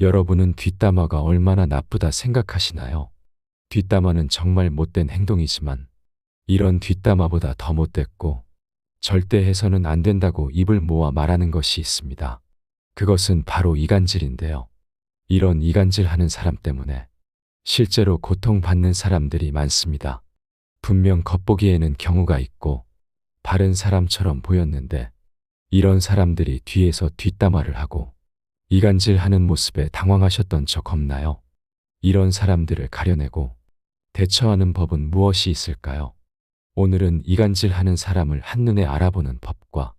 여러분은 뒷담화가 얼마나 나쁘다 생각하시나요? 뒷담화는 정말 못된 행동이지만 이런 뒷담화보다 더 못됐고 절대 해서는 안 된다고 입을 모아 말하는 것이 있습니다. 그것은 바로 이간질인데요. 이런 이간질하는 사람 때문에 실제로 고통받는 사람들이 많습니다. 분명 겉보기에는 경우가 있고 바른 사람처럼 보였는데 이런 사람들이 뒤에서 뒷담화를 하고 이간질하는 모습에 당황하셨던 적 없나요? 이런 사람들을 가려내고 대처하는 법은 무엇이 있을까요? 오늘은 이간질하는 사람을 한눈에 알아보는 법과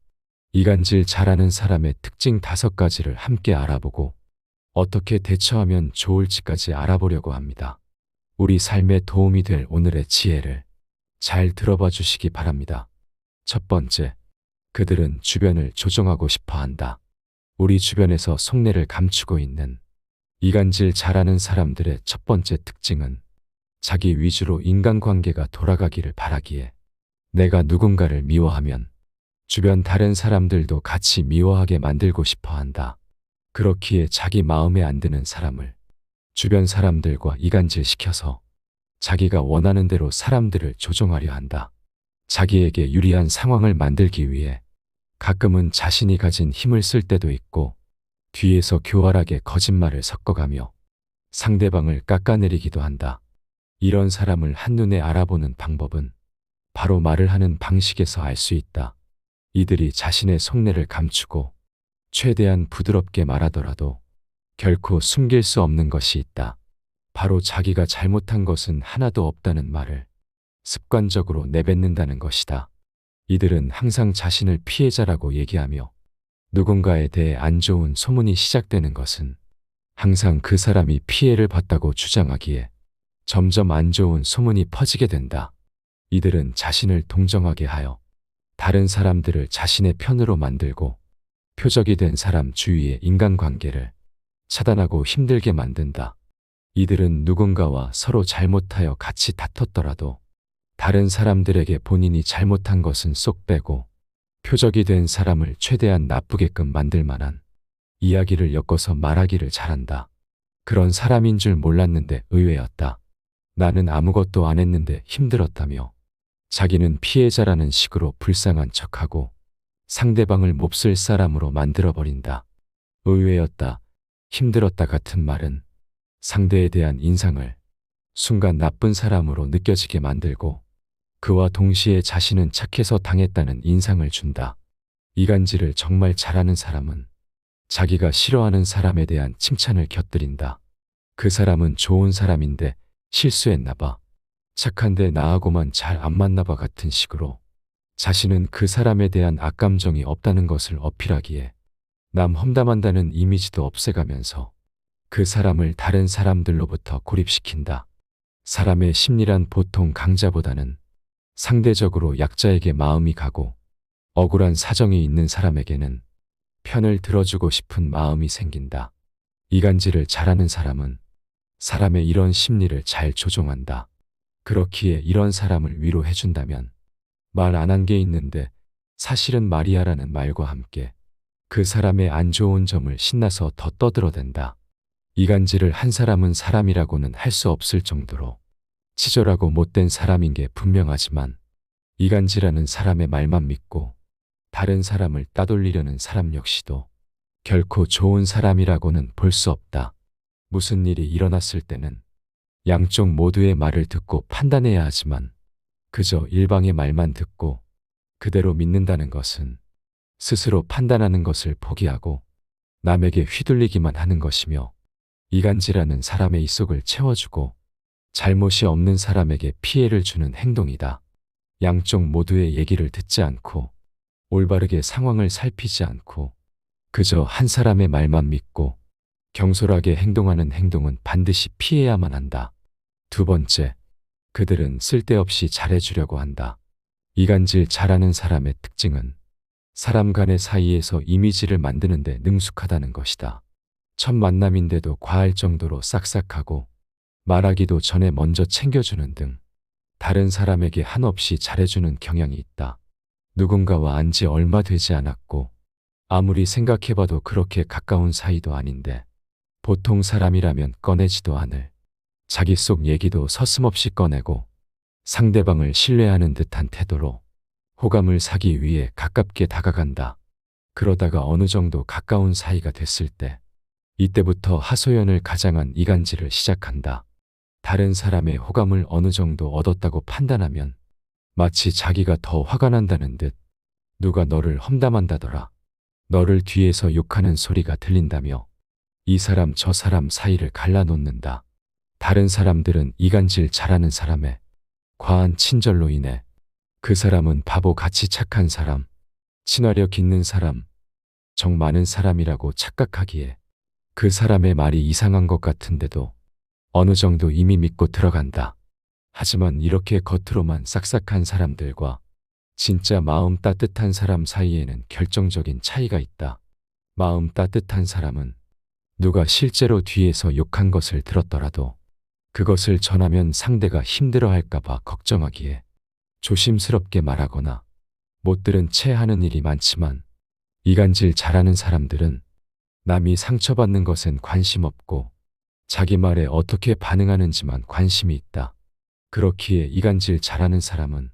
이간질 잘하는 사람의 특징 5가지를 함께 알아보고 어떻게 대처하면 좋을지까지 알아보려고 합니다. 우리 삶에 도움이 될 오늘의 지혜를 잘 들어봐 주시기 바랍니다. 첫 번째, 그들은 주변을 조종하고 싶어 한다. 우리 주변에서 속내를 감추고 있는 이간질 잘하는 사람들의 첫 번째 특징은 자기 위주로 인간관계가 돌아가기를 바라기에 내가 누군가를 미워하면 주변 다른 사람들도 같이 미워하게 만들고 싶어 한다. 그렇기에 자기 마음에 안 드는 사람을 주변 사람들과 이간질시켜서 자기가 원하는 대로 사람들을 조종하려 한다. 자기에게 유리한 상황을 만들기 위해 가끔은 자신이 가진 힘을 쓸 때도 있고 뒤에서 교활하게 거짓말을 섞어가며 상대방을 깎아내리기도 한다. 이런 사람을 한눈에 알아보는 방법은 바로 말을 하는 방식에서 알 수 있다. 이들이 자신의 속내를 감추고 최대한 부드럽게 말하더라도 결코 숨길 수 없는 것이 있다. 바로 자기가 잘못한 것은 하나도 없다는 말을 습관적으로 내뱉는다는 것이다. 이들은 항상 자신을 피해자라고 얘기하며 누군가에 대해 안 좋은 소문이 시작되는 것은 항상 그 사람이 피해를 봤다고 주장하기에 점점 안 좋은 소문이 퍼지게 된다. 이들은 자신을 동정하게 하여 다른 사람들을 자신의 편으로 만들고 표적이 된 사람 주위의 인간관계를 차단하고 힘들게 만든다. 이들은 누군가와 서로 잘못하여 같이 다퉜더라도 다른 사람들에게 본인이 잘못한 것은 쏙 빼고 표적이 된 사람을 최대한 나쁘게끔 만들 만한 이야기를 엮어서 말하기를 잘한다. 그런 사람인 줄 몰랐는데 의외였다. 나는 아무것도 안 했는데 힘들었다며 자기는 피해자라는 식으로 불쌍한 척하고 상대방을 몹쓸 사람으로 만들어버린다. 의외였다, 힘들었다 같은 말은 상대에 대한 인상을 순간 나쁜 사람으로 느껴지게 만들고 그와 동시에 자신은 착해서 당했다는 인상을 준다. 이간질을 정말 잘하는 사람은 자기가 싫어하는 사람에 대한 칭찬을 곁들인다. 그 사람은 좋은 사람인데 실수했나 봐. 착한데 나하고만 잘 안 맞나 봐 같은 식으로 자신은 그 사람에 대한 악감정이 없다는 것을 어필하기에 남 험담한다는 이미지도 없애가면서 그 사람을 다른 사람들로부터 고립시킨다. 사람의 심리란 보통 강자보다는 상대적으로 약자에게 마음이 가고 억울한 사정이 있는 사람에게는 편을 들어주고 싶은 마음이 생긴다. 이간질을 잘하는 사람은 사람의 이런 심리를 잘 조종한다. 그렇기에 이런 사람을 위로해준다면 말 안 한 게 있는데 사실은 말이야라는 말과 함께 그 사람의 안 좋은 점을 신나서 더 떠들어댄다. 이간질을 한 사람은 사람이라고는 할 수 없을 정도로 치졸하고 못된 사람인 게 분명하지만 이간질하는 사람의 말만 믿고 다른 사람을 따돌리려는 사람 역시도 결코 좋은 사람이라고는 볼 수 없다. 무슨 일이 일어났을 때는 양쪽 모두의 말을 듣고 판단해야 하지만 그저 일방의 말만 듣고 그대로 믿는다는 것은 스스로 판단하는 것을 포기하고 남에게 휘둘리기만 하는 것이며 이간질하는 사람의 이속을 채워주고 잘못이 없는 사람에게 피해를 주는 행동이다. 양쪽 모두의 얘기를 듣지 않고 올바르게 상황을 살피지 않고 그저 한 사람의 말만 믿고 경솔하게 행동하는 행동은 반드시 피해야만 한다. 두 번째, 그들은 쓸데없이 잘해주려고 한다. 이간질 잘하는 사람의 특징은 사람 간의 사이에서 이미지를 만드는 데 능숙하다는 것이다. 첫 만남인데도 과할 정도로 싹싹하고 말하기도 전에 먼저 챙겨주는 등 다른 사람에게 한없이 잘해주는 경향이 있다. 누군가와 안 지 얼마 되지 않았고 아무리 생각해봐도 그렇게 가까운 사이도 아닌데 보통 사람이라면 꺼내지도 않을 자기 속 얘기도 서슴없이 꺼내고 상대방을 신뢰하는 듯한 태도로 호감을 사기 위해 가깝게 다가간다. 그러다가 어느 정도 가까운 사이가 됐을 때 이때부터 하소연을 가장한 이간질을 시작한다. 다른 사람의 호감을 어느 정도 얻었다고 판단하면 마치 자기가 더 화가 난다는 듯 누가 너를 험담한다더라. 너를 뒤에서 욕하는 소리가 들린다며 이 사람 저 사람 사이를 갈라놓는다. 다른 사람들은 이간질 잘하는 사람의 과한 친절로 인해 그 사람은 바보같이 착한 사람, 친화력 있는 사람, 정 많은 사람이라고 착각하기에 그 사람의 말이 이상한 것 같은데도 어느 정도 이미 믿고 들어간다. 하지만 이렇게 겉으로만 싹싹한 사람들과 진짜 마음 따뜻한 사람 사이에는 결정적인 차이가 있다. 마음 따뜻한 사람은 누가 실제로 뒤에서 욕한 것을 들었더라도 그것을 전하면 상대가 힘들어할까봐 걱정하기에 조심스럽게 말하거나 못 들은 채 하는 일이 많지만 이간질 잘하는 사람들은 남이 상처받는 것엔 관심 없고 자기 말에 어떻게 반응하는지만 관심이 있다. 그렇기에 이간질 잘하는 사람은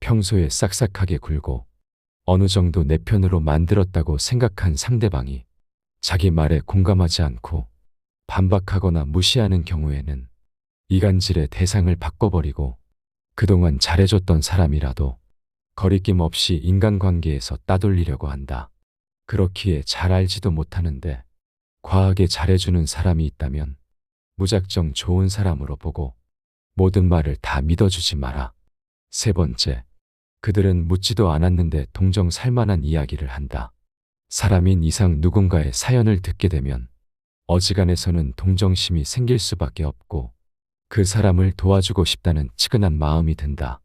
평소에 싹싹하게 굴고 어느 정도 내 편으로 만들었다고 생각한 상대방이 자기 말에 공감하지 않고 반박하거나 무시하는 경우에는 이간질의 대상을 바꿔버리고 그동안 잘해줬던 사람이라도 거리낌 없이 인간관계에서 따돌리려고 한다. 그렇기에 잘 알지도 못하는데 과하게 잘해주는 사람이 있다면 무작정 좋은 사람으로 보고 모든 말을 다 믿어주지 마라. 세 번째, 그들은 묻지도 않았는데 동정 살만한 이야기를 한다. 사람인 이상 누군가의 사연을 듣게 되면 어지간해서는 동정심이 생길 수밖에 없고 그 사람을 도와주고 싶다는 측은한 마음이 든다.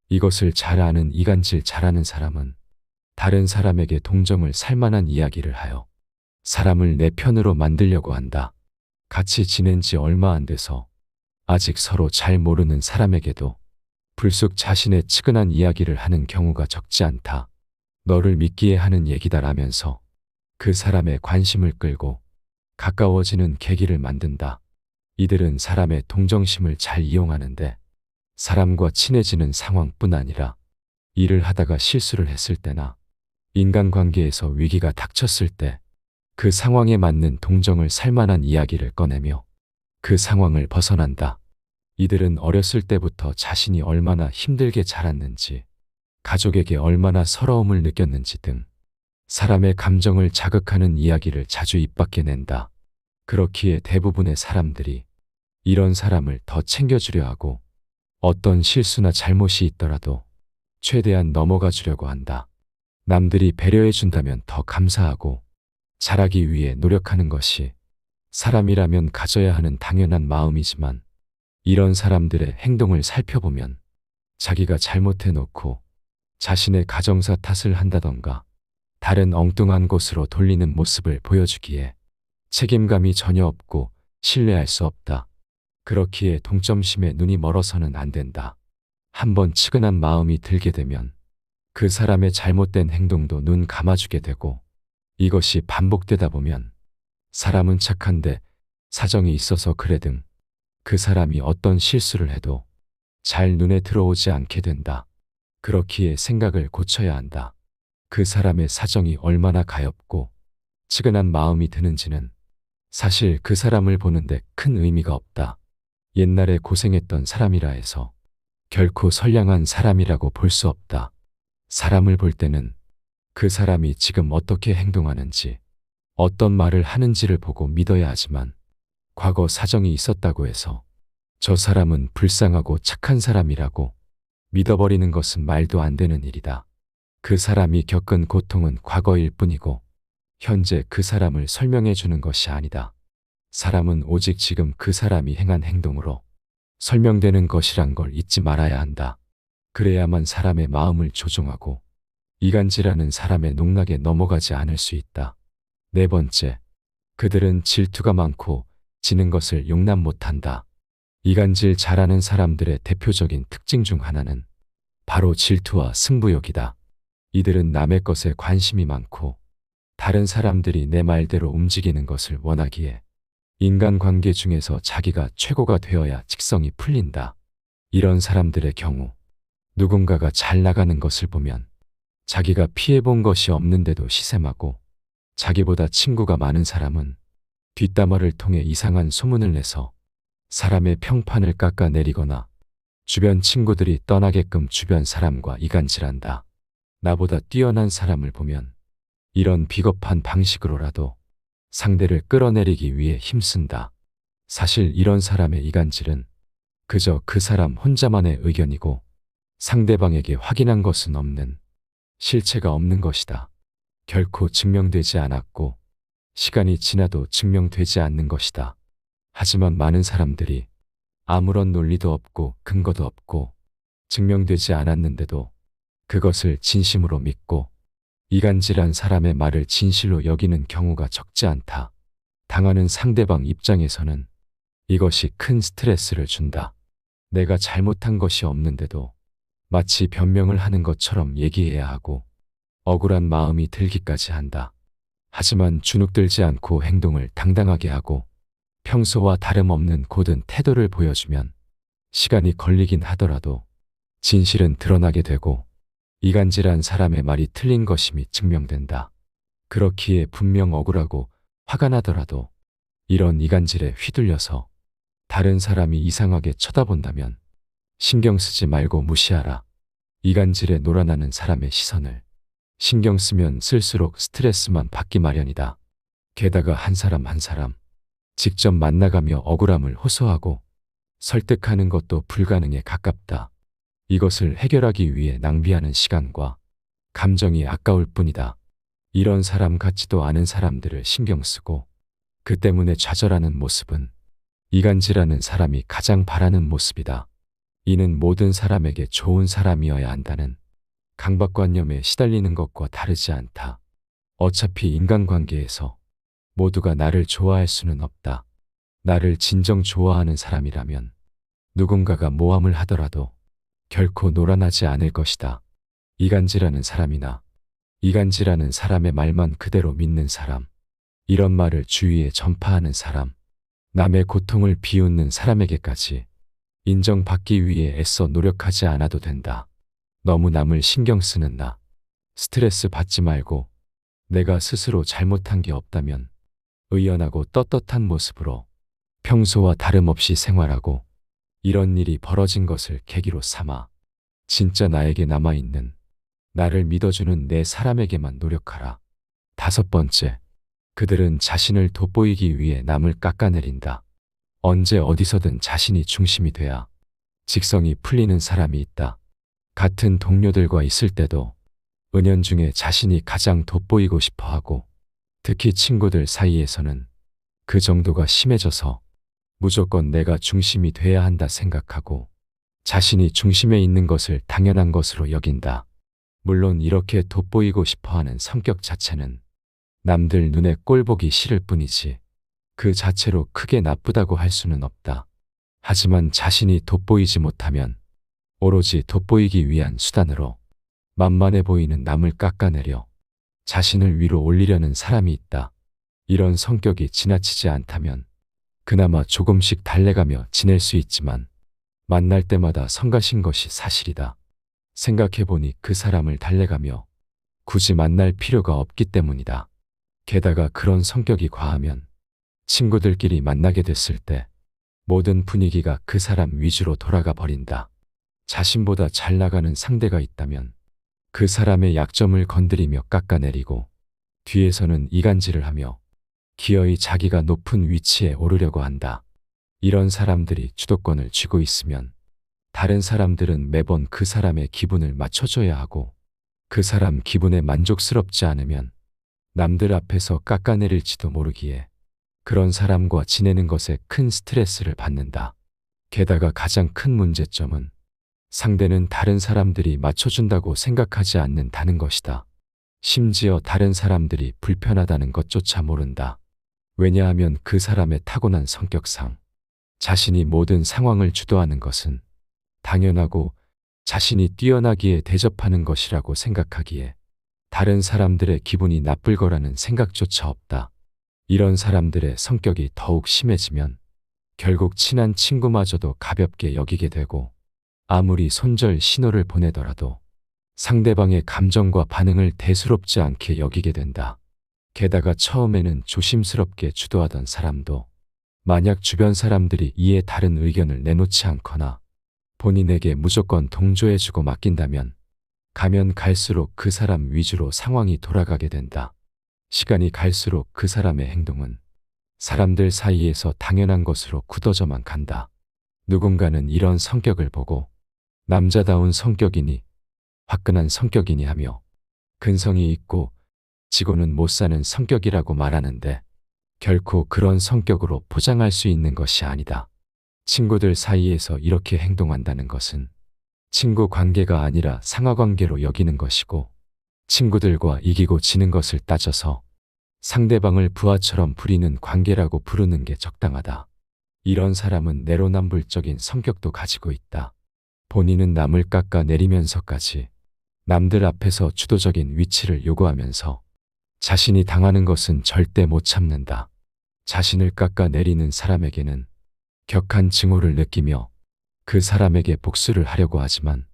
이것을 잘 아는 이간질 잘하는 사람은 다른 사람에게 동정을 살만한 이야기를 하여 사람을 내 편으로 만들려고 한다. 같이 지낸 지 얼마 안 돼서 아직 서로 잘 모르는 사람에게도 불쑥 자신의 측은한 이야기를 하는 경우가 적지 않다. 너를 믿기에 하는 얘기다라면서 그 사람의 관심을 끌고 가까워지는 계기를 만든다. 이들은 사람의 동정심을 잘 이용하는데 사람과 친해지는 상황뿐 아니라 일을 하다가 실수를 했을 때나 인간관계에서 위기가 닥쳤을 때 그 상황에 맞는 동정을 살만한 이야기를 꺼내며 그 상황을 벗어난다. 이들은 어렸을 때부터 자신이 얼마나 힘들게 자랐는지, 가족에게 얼마나 서러움을 느꼈는지 등 사람의 감정을 자극하는 이야기를 자주 입 밖에 낸다. 그렇기에 대부분의 사람들이 이런 사람을 더 챙겨주려 하고 어떤 실수나 잘못이 있더라도 최대한 넘어가 주려고 한다. 남들이 배려해 준다면 더 감사하고 잘하기 위해 노력하는 것이 사람이라면 가져야 하는 당연한 마음이지만 이런 사람들의 행동을 살펴보면 자기가 잘못해 놓고 자신의 가정사 탓을 한다던가 다른 엉뚱한 곳으로 돌리는 모습을 보여주기에 책임감이 전혀 없고 신뢰할 수 없다. 그렇기에 동점심에 눈이 멀어서는 안 된다. 한번 측은한 마음이 들게 되면 그 사람의 잘못된 행동도 눈 감아주게 되고 이것이 반복되다 보면 사람은 착한데 사정이 있어서 그래 등 그 사람이 어떤 실수를 해도 잘 눈에 들어오지 않게 된다. 그렇기에 생각을 고쳐야 한다. 그 사람의 사정이 얼마나 가엾고 측은한 마음이 드는지는 사실 그 사람을 보는데 큰 의미가 없다. 옛날에 고생했던 사람이라 해서 결코 선량한 사람이라고 볼 수 없다. 사람을 볼 때는 그 사람이 지금 어떻게 행동하는지, 어떤 말을 하는지를 보고 믿어야 하지만 과거 사정이 있었다고 해서 저 사람은 불쌍하고 착한 사람이라고 믿어버리는 것은 말도 안 되는 일이다. 그 사람이 겪은 고통은 과거일 뿐이고 현재 그 사람을 설명해 주는 것이 아니다. 사람은 오직 지금 그 사람이 행한 행동으로 설명되는 것이란 걸 잊지 말아야 한다. 그래야만 사람의 마음을 조종하고 이간질하는 사람의 농락에 넘어가지 않을 수 있다. 네 번째, 그들은 질투가 많고 지는 것을 용납 못한다. 이간질 잘하는 사람들의 대표적인 특징 중 하나는 바로 질투와 승부욕이다. 이들은 남의 것에 관심이 많고 다른 사람들이 내 말대로 움직이는 것을 원하기에 인간관계 중에서 자기가 최고가 되어야 직성이 풀린다. 이런 사람들의 경우 누군가가 잘 나가는 것을 보면 자기가 피해본 것이 없는데도 시샘하고, 자기보다 친구가 많은 사람은 뒷담화를 통해 이상한 소문을 내서 사람의 평판을 깎아내리거나 주변 친구들이 떠나게끔 주변 사람과 이간질한다. 나보다 뛰어난 사람을 보면 이런 비겁한 방식으로라도 상대를 끌어내리기 위해 힘쓴다. 사실 이런 사람의 이간질은 그저 그 사람 혼자만의 의견이고 상대방에게 확인한 것은 없는, 실체가 없는 것이다. 결코 증명되지 않았고 시간이 지나도 증명되지 않는 것이다. 하지만 많은 사람들이 아무런 논리도 없고 근거도 없고 증명되지 않았는데도 그것을 진심으로 믿고 이간질한 사람의 말을 진실로 여기는 경우가 적지 않다. 당하는 상대방 입장에서는 이것이 큰 스트레스를 준다. 내가 잘못한 것이 없는데도 마치 변명을 하는 것처럼 얘기해야 하고 억울한 마음이 들기까지 한다. 하지만 주눅들지 않고 행동을 당당하게 하고 평소와 다름없는 고든 태도를 보여주면 시간이 걸리긴 하더라도 진실은 드러나게 되고 이간질한 사람의 말이 틀린 것임이 증명된다. 그렇기에 분명 억울하고 화가 나더라도 이런 이간질에 휘둘려서 다른 사람이 이상하게 쳐다본다면 신경 쓰지 말고 무시하라. 이간질에 놀아나는 사람의 시선을 신경 쓰면 쓸수록 스트레스만 받기 마련이다. 게다가 한 사람 한 사람 직접 만나가며 억울함을 호소하고 설득하는 것도 불가능에 가깝다. 이것을 해결하기 위해 낭비하는 시간과 감정이 아까울 뿐이다. 이런 사람 같지도 않은 사람들을 신경 쓰고 그 때문에 좌절하는 모습은 이간질하는 사람이 가장 바라는 모습이다. 이는 모든 사람에게 좋은 사람이어야 한다는 강박관념에 시달리는 것과 다르지 않다. 어차피 인간관계에서 모두가 나를 좋아할 수는 없다. 나를 진정 좋아하는 사람이라면 누군가가 모함을 하더라도 결코 놀아나지 않을 것이다. 이간질하는 사람이나 이간질하는 사람의 말만 그대로 믿는 사람, 이런 말을 주위에 전파하는 사람, 남의 고통을 비웃는 사람에게까지 인정받기 위해 애써 노력하지 않아도 된다. 너무 남을 신경 쓰는 나, 스트레스 받지 말고 내가 스스로 잘못한 게 없다면 의연하고 떳떳한 모습으로 평소와 다름없이 생활하고 이런 일이 벌어진 것을 계기로 삼아 진짜 나에게 남아있는, 나를 믿어주는 내 사람에게만 노력하라. 5번째, 그들은 자신을 돋보이기 위해 남을 깎아내린다. 언제 어디서든 자신이 중심이 돼야 직성이 풀리는 사람이 있다. 같은 동료들과 있을 때도 은연중에 자신이 가장 돋보이고 싶어하고, 특히 친구들 사이에서는 그 정도가 심해져서 무조건 내가 중심이 돼야 한다 생각하고 자신이 중심에 있는 것을 당연한 것으로 여긴다. 물론 이렇게 돋보이고 싶어하는 성격 자체는 남들 눈에 꼴보기 싫을 뿐이지 그 자체로 크게 나쁘다고 할 수는 없다. 하지만 자신이 돋보이지 못하면 오로지 돋보이기 위한 수단으로 만만해 보이는 남을 깎아내려 자신을 위로 올리려는 사람이 있다. 이런 성격이 지나치지 않다면 그나마 조금씩 달래가며 지낼 수 있지만 만날 때마다 성가신 것이 사실이다. 생각해보니 그 사람을 달래가며 굳이 만날 필요가 없기 때문이다. 게다가 그런 성격이 과하면 친구들끼리 만나게 됐을 때 모든 분위기가 그 사람 위주로 돌아가 버린다. 자신보다 잘 나가는 상대가 있다면 그 사람의 약점을 건드리며 깎아내리고 뒤에서는 이간질을 하며 기어이 자기가 높은 위치에 오르려고 한다. 이런 사람들이 주도권을 쥐고 있으면 다른 사람들은 매번 그 사람의 기분을 맞춰줘야 하고 그 사람 기분에 만족스럽지 않으면 남들 앞에서 깎아내릴지도 모르기에 그런 사람과 지내는 것에 큰 스트레스를 받는다. 게다가 가장 큰 문제점은 상대는 다른 사람들이 맞춰준다고 생각하지 않는다는 것이다. 심지어 다른 사람들이 불편하다는 것조차 모른다. 왜냐하면 그 사람의 타고난 성격상 자신이 모든 상황을 주도하는 것은 당연하고 자신이 뛰어나기에 대접하는 것이라고 생각하기에 다른 사람들의 기분이 나쁠 거라는 생각조차 없다. 이런 사람들의 성격이 더욱 심해지면 결국 친한 친구마저도 가볍게 여기게 되고 아무리 손절 신호를 보내더라도 상대방의 감정과 반응을 대수롭지 않게 여기게 된다. 게다가 처음에는 조심스럽게 주도하던 사람도 만약 주변 사람들이 이에 다른 의견을 내놓지 않거나 본인에게 무조건 동조해주고 맡긴다면 가면 갈수록 그 사람 위주로 상황이 돌아가게 된다. 시간이 갈수록 그 사람의 행동은 사람들 사이에서 당연한 것으로 굳어져만 간다. 누군가는 이런 성격을 보고 남자다운 성격이니 화끈한 성격이니 하며 근성이 있고 지고는 못 사는 성격이라고 말하는데 결코 그런 성격으로 포장할 수 있는 것이 아니다. 친구들 사이에서 이렇게 행동한다는 것은 친구 관계가 아니라 상하 관계로 여기는 것이고 친구들과 이기고 지는 것을 따져서 상대방을 부하처럼 부리는 관계라고 부르는 게 적당하다. 이런 사람은 내로남불적인 성격도 가지고 있다. 본인은 남을 깎아내리면서까지 남들 앞에서 주도적인 위치를 요구하면서 자신이 당하는 것은 절대 못 참는다. 자신을 깎아내리는 사람에게는 격한 증오를 느끼며 그 사람에게 복수를 하려고 하지만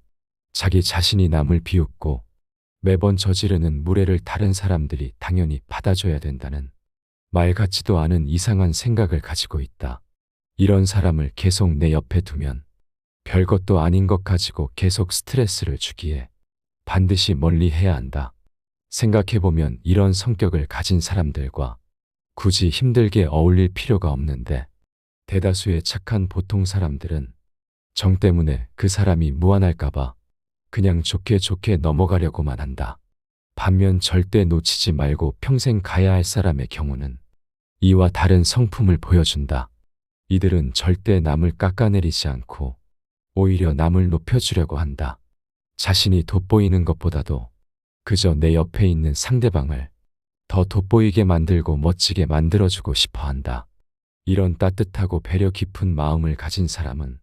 자기 자신이 남을 비웃고 매번 저지르는 무례를 다른 사람들이 당연히 받아줘야 된다는 말 같지도 않은 이상한 생각을 가지고 있다. 이런 사람을 계속 내 옆에 두면 별것도 아닌 것 가지고 계속 스트레스를 주기에 반드시 멀리 해야 한다. 생각해보면 이런 성격을 가진 사람들과 굳이 힘들게 어울릴 필요가 없는데 대다수의 착한 보통 사람들은 정 때문에 그 사람이 무안할까봐 그냥 좋게 좋게 넘어가려고만 한다. 반면 절대 놓치지 말고 평생 가야 할 사람의 경우는 이와 다른 성품을 보여준다. 이들은 절대 남을 깎아내리지 않고 오히려 남을 높여주려고 한다. 자신이 돋보이는 것보다도 그저 내 옆에 있는 상대방을 더 돋보이게 만들고 멋지게 만들어주고 싶어 한다. 이런 따뜻하고 배려 깊은 마음을 가진 사람은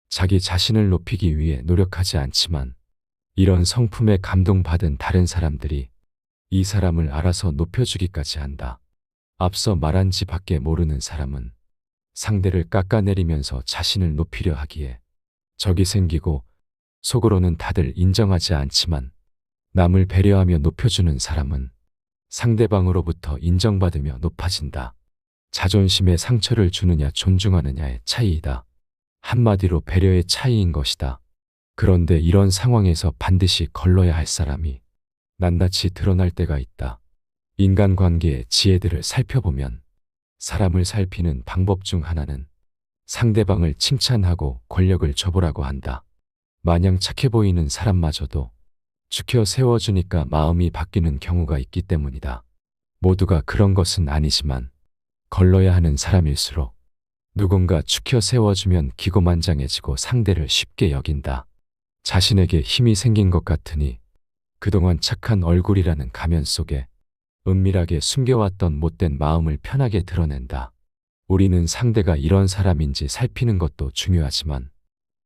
자기 자신을 높이기 위해 노력하지 않지만 이런 성품에 감동받은 다른 사람들이 이 사람을 알아서 높여주기까지 한다. 앞서 말한 지 밖에 모르는 사람은 상대를 깎아내리면서 자신을 높이려 하기에 적이 생기고 속으로는 다들 인정하지 않지만 남을 배려하며 높여주는 사람은 상대방으로부터 인정받으며 높아진다. 자존심에 상처를 주느냐 존중하느냐의 차이이다. 한마디로 배려의 차이인 것이다. 그런데 이런 상황에서 반드시 걸러야 할 사람이 낱낱이 드러날 때가 있다. 인간관계의 지혜들을 살펴보면 사람을 살피는 방법 중 하나는 상대방을 칭찬하고 권력을 줘보라고 한다. 마냥 착해 보이는 사람마저도 죽여 세워주니까 마음이 바뀌는 경우가 있기 때문이다. 모두가 그런 것은 아니지만 걸러야 하는 사람일수록 누군가 죽여 세워주면 기고만장해지고 상대를 쉽게 여긴다. 자신에게 힘이 생긴 것 같으니 그동안 착한 얼굴이라는 가면 속에 은밀하게 숨겨왔던 못된 마음을 편하게 드러낸다. 우리는 상대가 이런 사람인지 살피는 것도 중요하지만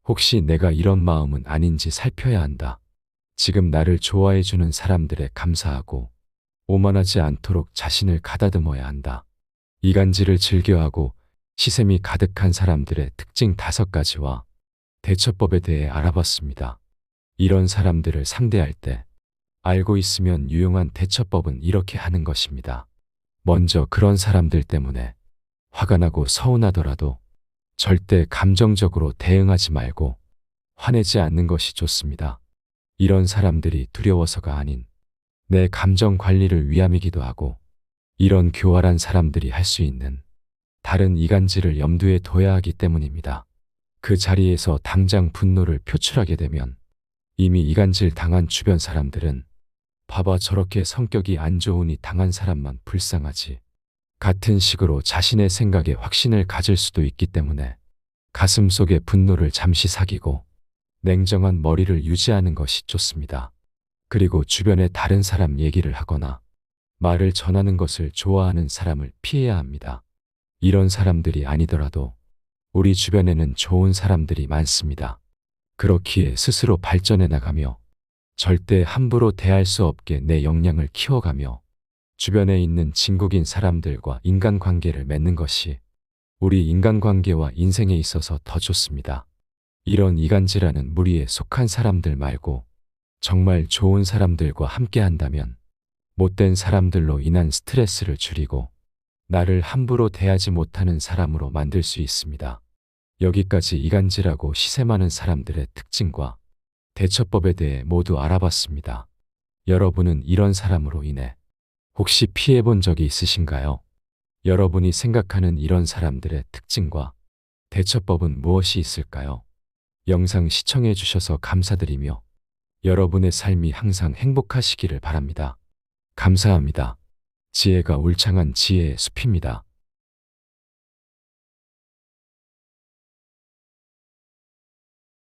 혹시 내가 이런 마음은 아닌지 살펴야 한다. 지금 나를 좋아해주는 사람들에 감사하고 오만하지 않도록 자신을 가다듬어야 한다. 이간질을 즐겨하고 시샘이 가득한 사람들의 특징 5가지와 대처법에 대해 알아봤습니다. 이런 사람들을 상대할 때 알고 있으면 유용한 대처법은 이렇게 하는 것입니다. 먼저 그런 사람들 때문에 화가 나고 서운하더라도 절대 감정적으로 대응하지 말고 화내지 않는 것이 좋습니다. 이런 사람들이 두려워서가 아닌 내 감정 관리를 위함이기도 하고 이런 교활한 사람들이 할 수 있는 다른 이간질을 염두에 둬야 하기 때문입니다. 그 자리에서 당장 분노를 표출하게 되면 이미 이간질 당한 주변 사람들은 봐봐 저렇게 성격이 안 좋으니 당한 사람만 불쌍하지. 같은 식으로 자신의 생각에 확신을 가질 수도 있기 때문에 가슴 속의 분노를 잠시 사귀고 냉정한 머리를 유지하는 것이 좋습니다. 그리고 주변에 다른 사람 얘기를 하거나 말을 전하는 것을 좋아하는 사람을 피해야 합니다. 이런 사람들이 아니더라도 우리 주변에는 좋은 사람들이 많습니다. 그렇기에 스스로 발전해 나가며 절대 함부로 대할 수 없게 내 역량을 키워가며 주변에 있는 친국인 사람들과 인간관계를 맺는 것이 우리 인간관계와 인생에 있어서 더 좋습니다. 이런 이간질하는 무리에 속한 사람들 말고 정말 좋은 사람들과 함께 한다면 못된 사람들로 인한 스트레스를 줄이고 나를 함부로 대하지 못하는 사람으로 만들 수 있습니다. 여기까지 이간질하고 시세 많은 사람들의 특징과 대처법에 대해 모두 알아봤습니다. 여러분은 이런 사람으로 인해 혹시 피해본 적이 있으신가요? 여러분이 생각하는 이런 사람들의 특징과 대처법은 무엇이 있을까요? 영상 시청해 주셔서 감사드리며 여러분의 삶이 항상 행복하시기를 바랍니다. 감사합니다. 지혜가 울창한 지혜의 숲입니다.